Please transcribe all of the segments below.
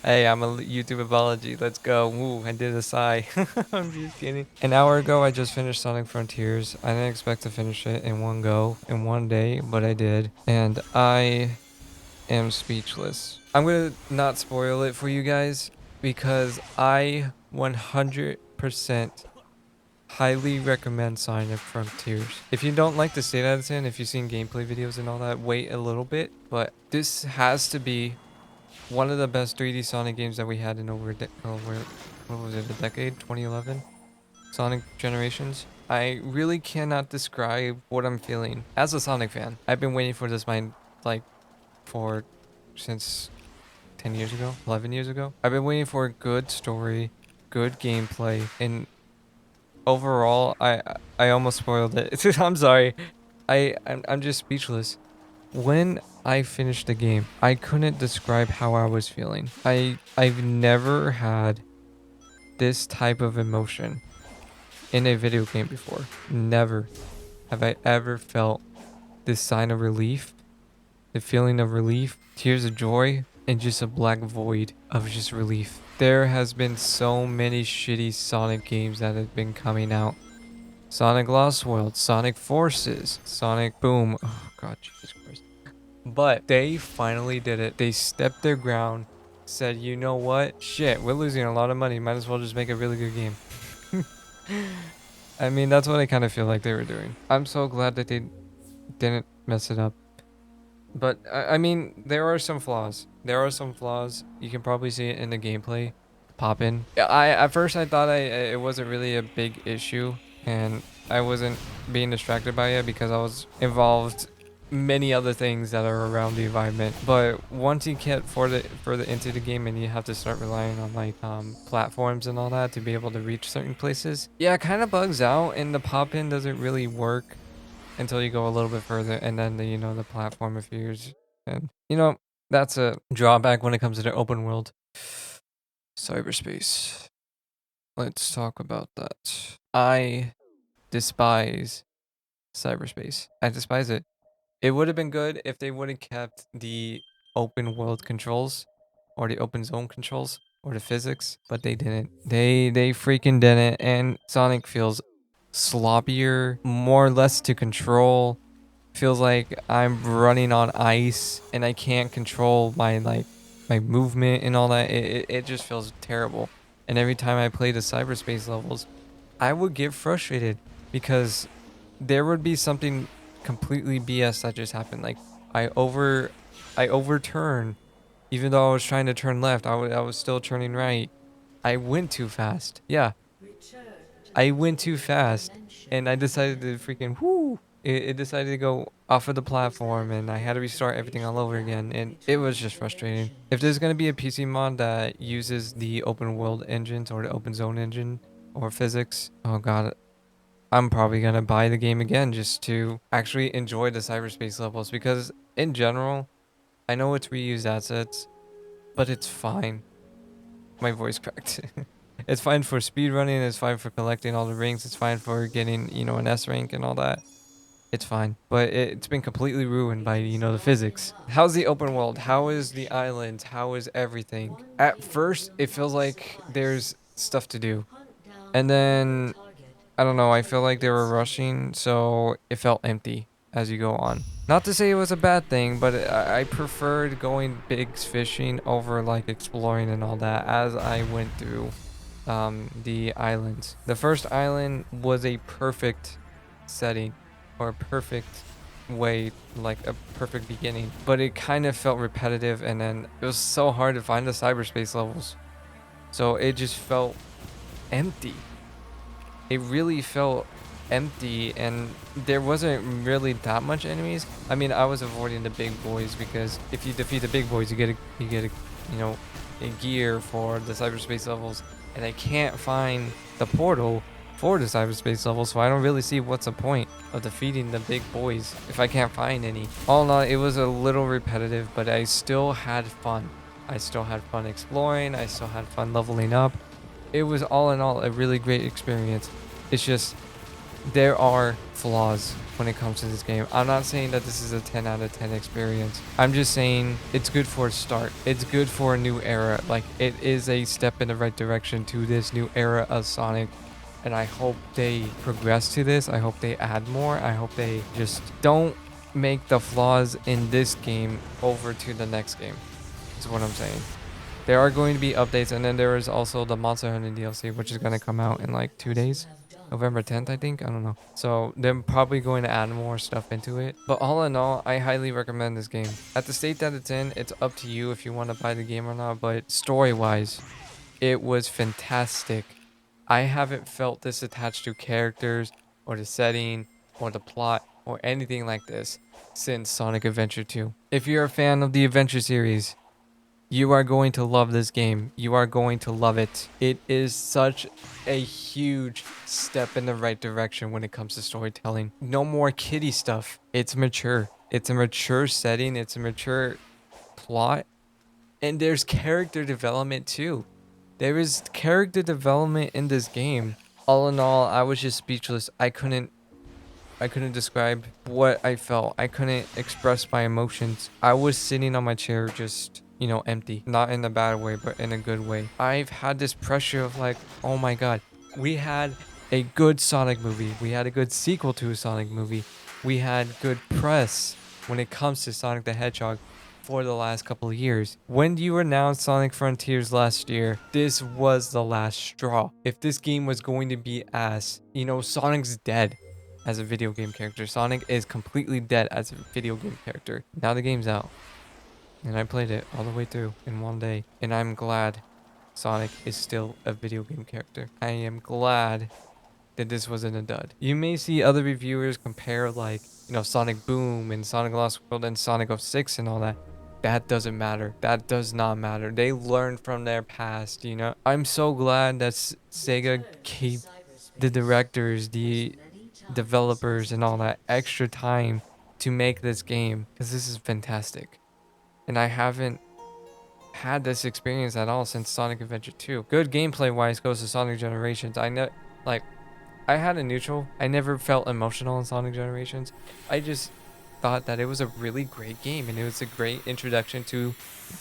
Hey, I'm a YouTube apology. Let's go. Woo, I did a sigh. I'm just kidding. An hour ago, I just finished Sonic Frontiers. I didn't expect to finish it in one go, in one day, but I did. And I am speechless. I'm gonna not spoil it for you guys because I 100% highly recommend Sonic Frontiers. If you don't like the state that it's in, if you've seen gameplay videos and all that, wait a little bit. But this has to be one of the best 3D Sonic games that we had in what was it, a decade? 2011? Sonic Generations. I really cannot describe what I'm feeling as a Sonic fan. I've been waiting for this like for since 10 years ago, 11 years ago. I've been waiting for a good story, good gameplay, and overall, I almost spoiled it. I'm sorry. I'm just speechless. When I finished the game, I couldn't describe how I was feeling. I've never had this type of emotion in a video game before. Never have I ever felt this sign of relief, the feeling of relief, tears of joy, and just a black void of just relief. There has been so many shitty Sonic games that have been coming out. Sonic Lost World, Sonic Forces, Sonic Boom. Oh god, Jesus Christ. But they finally did it. They stepped their ground, said, you know what? Shit, we're losing a lot of money. Might as well just make a really good game. I mean, that's what I kind of feel like they were doing. I'm so glad that they didn't mess it up. But, I mean, there are some flaws. There are some flaws. You can probably see it in the gameplay. Pop in. At first I thought it wasn't really a big issue. And I wasn't being distracted by it because I was involved many other things that are around the environment. But once you get further into the game and you have to start relying on like platforms and all that to be able to reach certain places, yeah, it kind of bugs out and the pop in doesn't really work until you go a little bit further, and then the platform appears, and that's a drawback when it comes to the open world. Cyberspace. Let's talk about that. I despise cyberspace. I despise it. It would have been good if they would have kept the open world controls or the open zone controls or the physics, but they didn't. They freaking didn't, and Sonic feels sloppier, more or less to control. Feels like I'm running on ice and I can't control my movement and all that. It just feels terrible. And every time I play the cyberspace levels, I would get frustrated because there would be something completely BS that just happened. Like I overturn even though I was trying to turn left. I was still turning right. I went too fast. Yeah, I went too fast and I decided to freaking whoo. It decided to go off of the platform and I had to restart everything all over again, and it was just frustrating. If there's going to be a PC mod that uses the open world engines or the open zone engine or physics, oh god, I'm probably going to buy the game again just to actually enjoy the cyberspace levels, because in general, I know it's reused assets, but it's fine. My voice cracked. It's fine for speedrunning, it's fine for collecting all the rings, it's fine for getting, an S rank and all that. It's fine. But it's been completely ruined by, the physics. How's the open world? How is the island? How is everything? At first, it feels like there's stuff to do. And then, I don't know, I feel like they were rushing, so it felt empty as you go on. Not to say it was a bad thing, but I preferred going big fishing over like exploring and all that as I went through the islands. The first island was a perfect setting or a perfect way, like a perfect beginning, but it kind of felt repetitive, and then it was so hard to find the cyberspace levels, so it just felt empty. It really felt empty, and there wasn't really that much enemies. I mean, I was avoiding the big boys because if you defeat the big boys, you get a a gear for the cyberspace levels, and I can't find the portal for the cyberspace level, so I don't really see what's the point of defeating the big boys if I can't find any. All in all, it was a little repetitive, but I still had fun. I still had fun exploring. I still had fun leveling up. It was all in all a really great experience. It's just there are flaws when it comes to this game. I'm not saying that this is a 10 out of 10 experience. I'm just saying it's good for a start. It's good for a new era. Like, it is a step in the right direction to this new era of Sonic. And I hope they progress to this. I hope they add more. I hope they just don't make the flaws in this game over to the next game. Is what I'm saying. There are going to be updates, and then there is also the Monster Hunter DLC, which is going to come out in like 2 days. November 10th, I think. I don't know. So they're probably going to add more stuff into it. But all in all, I highly recommend this game. At the state that it's in, it's up to you if you want to buy the game or not. But story-wise, it was fantastic. I haven't felt this attached to characters or the setting or the plot or anything like this since Sonic Adventure 2. If you're a fan of the Adventure series, you are going to love this game. You are going to love it. It is such a huge step in the right direction when it comes to storytelling. No more kiddie stuff. It's mature. It's a mature setting. It's a mature plot. And there's character development too. There is character development in this game. All in all, I was just speechless. I couldn't describe what I felt. I couldn't express my emotions. I was sitting on my chair just, empty. Not in a bad way, but in a good way. I've had this pressure of like, oh my god, we had a good Sonic movie. We had a good sequel to a Sonic movie. We had good press when it comes to Sonic the Hedgehog for the last couple of years. When you announced Sonic Frontiers last year, this was the last straw. If this game was going to be ass, Sonic's dead as a video game character. Sonic is completely dead as a video game character. Now the game's out. And I played it all the way through in one day. And I'm glad Sonic is still a video game character. I am glad that this wasn't a dud. You may see other reviewers compare like, Sonic Boom and Sonic Lost World and Sonic 06 and all that. That doesn't matter. That does not matter. They learned from their past, I'm so glad that Sega gave the directors, the developers and all that extra time to make this game, because this is fantastic. And I haven't had this experience at all since Sonic Adventure 2. Good gameplay wise goes to Sonic Generations. I know, like, I had a neutral. I never felt emotional in Sonic Generations. I just thought that it was a really great game and it was a great introduction to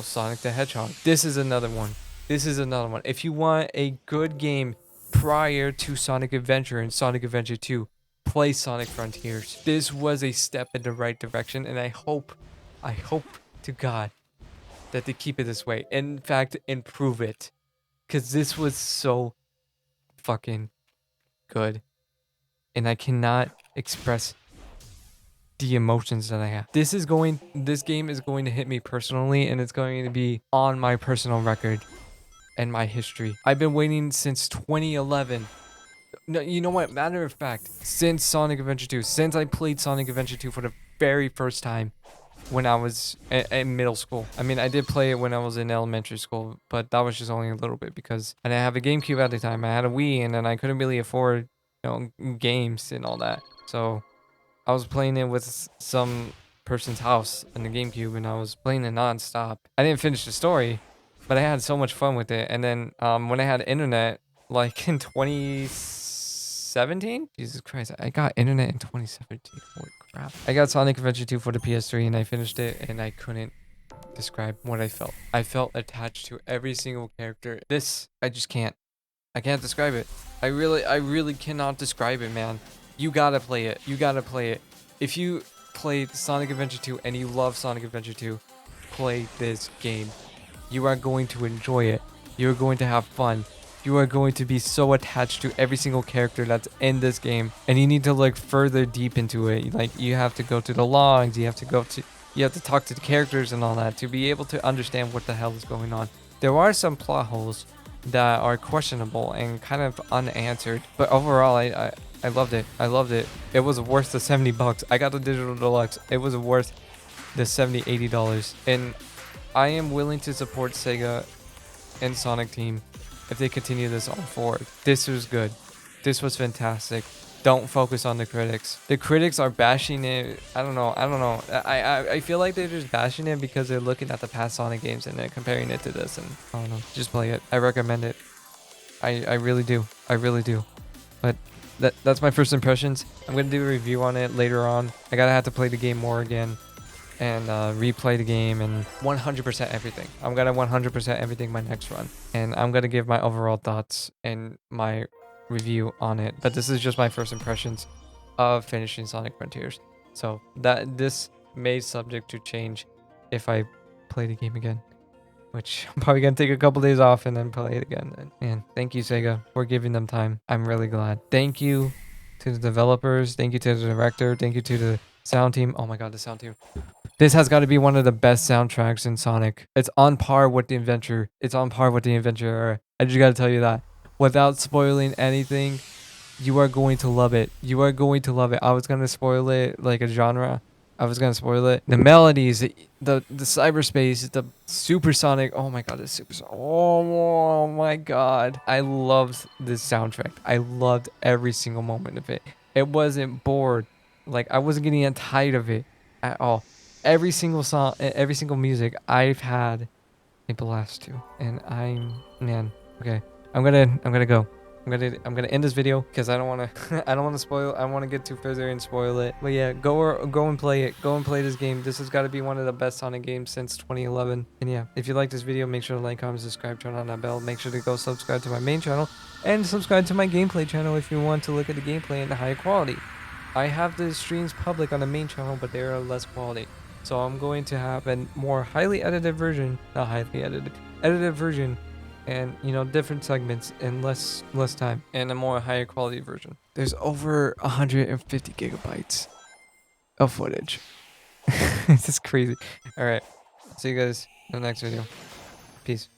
Sonic the Hedgehog. This is another one. This is another one. If you want a good game prior to Sonic Adventure and Sonic Adventure 2, play Sonic Frontiers. This was a step in the right direction, and I hope to God that they keep it this way. In fact, improve it. Because this was so fucking good. And I cannot express the emotions that I have. This game is going to hit me personally, and it's going to be on my personal record and my history. I've been waiting since 2011. No, you know what? Matter of fact, since Sonic Adventure 2, since I played Sonic Adventure 2 for the very first time when I was in middle school. I mean, I did play it when I was in elementary school, but that was just only a little bit because I didn't have a GameCube at the time. I had a Wii, and then I couldn't really afford, games and all that. So I was playing it with some person's house in the GameCube, and I was playing it nonstop. I didn't finish the story, but I had so much fun with it. And then when I had internet, like in 2017, Jesus Christ, I got internet in 2017. Holy crap! I got Sonic Adventure 2 for the PS3, and I finished it, and I couldn't describe what I felt. I felt attached to every single character. This, I just can't. I can't describe it. I really cannot describe it, man. You gotta play it. You gotta play it. If you played Sonic Adventure 2 and you love Sonic Adventure 2, play this game. You are going to enjoy it. You're going to have fun. You are going to be so attached to every single character that's in this game. And you need to look further deep into it. Like, you have to go to the logs. You have to talk to the characters and all that to be able to understand what the hell is going on. There are some plot holes that are questionable and kind of unanswered, but overall I loved it. I loved it. It was worth the $70. I got the digital deluxe. It was worth the $80. And I am willing to support Sega and Sonic Team if they continue this on forward. This was good. This was fantastic. Don't focus on the critics. The critics are bashing it. I don't know. I feel like they're just bashing it because they're looking at the past Sonic games and they're comparing it to this, and I don't know. Just play it. I recommend it. I really do. I really do. But that's my first impressions. I'm gonna do a review on it later on. I gotta have to play the game more again and replay the game and 100% everything. I'm gonna 100% everything my next run, and I'm gonna give my overall thoughts and my review on it. But this is just my first impressions of finishing Sonic Frontiers. So that this may subject to change if I play the game again, which I'm probably gonna take a couple days off and then play it again. And man, thank you Sega for giving them time. I'm really glad. Thank you to the developers. Thank you to the director. Thank you to the sound team. Oh my god, the sound team. This has got to be one of the best soundtracks in Sonic. It's on par with the Adventure. It's on par with the Adventure era. I just got to tell you that. Without spoiling anything, you are going to love it. You are going to love it. I was going to spoil it like a genre. I was going to spoil it. The melodies, the cyberspace, the supersonic. Oh my god, the supersonic. Oh my god. I loved this soundtrack. I loved every single moment of it. It wasn't bored. Like I wasn't getting tired of it at all. Every single song, every single music I've had a blast to. And man, okay. I'm gonna go. I'm gonna end this video because I don't wanna I don't wanna spoil. I don't wanna get too further and spoil it. But yeah, go and play it. Go and play this game. This has got to be one of the best Sonic games since 2011. And yeah, if you like this video, make sure to like, comment, subscribe, turn on that bell. Make sure to go subscribe to my main channel and subscribe to my gameplay channel if you want to look at the gameplay in high quality. I have the streams public on the main channel, but they are less quality. So I'm going to have a more highly edited version, not highly edited version, and different segments in less time, and a more higher quality version. There's over 150 gigabytes of footage. This is crazy. All right, see you guys in the next video. Peace.